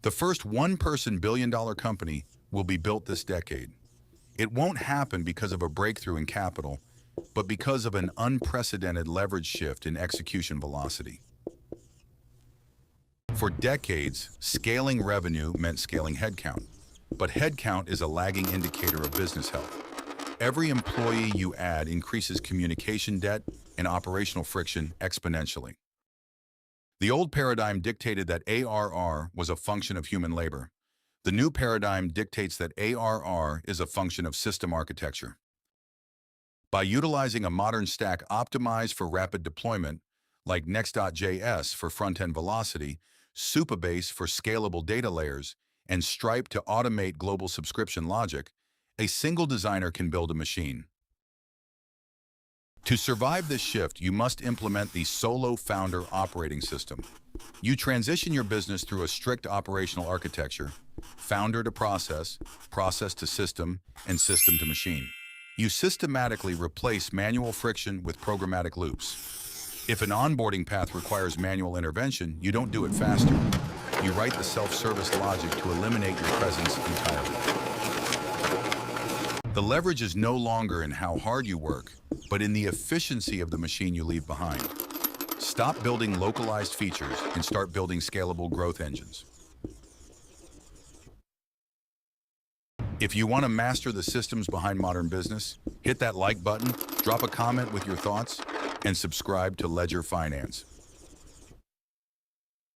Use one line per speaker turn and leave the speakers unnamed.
The first one-person billion-dollar company will be built this decade. It won't happen because of a breakthrough in capital, but because of an unprecedented leverage shift in execution velocity. For decades, scaling revenue meant scaling headcount, but headcount is a lagging indicator of business health. Every employee you add increases communication debt and operational friction exponentially. The old paradigm dictated that ARR was a function of human labor. The new paradigm dictates that ARR is a function of system architecture. By utilizing a modern stack optimized for rapid deployment, like Next.js for front-end velocity, Supabase for scalable data layers, and Stripe to automate global subscription logic, a single designer can build a machine. To survive this shift, you must implement the solo founder operating system. You transition your business through a strict operational architecture, founder to process, process to system, and system to machine. You systematically replace manual friction with programmatic loops. If an onboarding path requires manual intervention, you don't do it faster. You write the self-service logic to eliminate your presence entirely. The leverage is no longer in how hard you work, but in the efficiency of the machine you leave behind. Stop building localized features and start building scalable growth engines. If you want to master the systems behind modern business, hit that like button, drop a comment with your thoughts, and subscribe to Ledger Finance.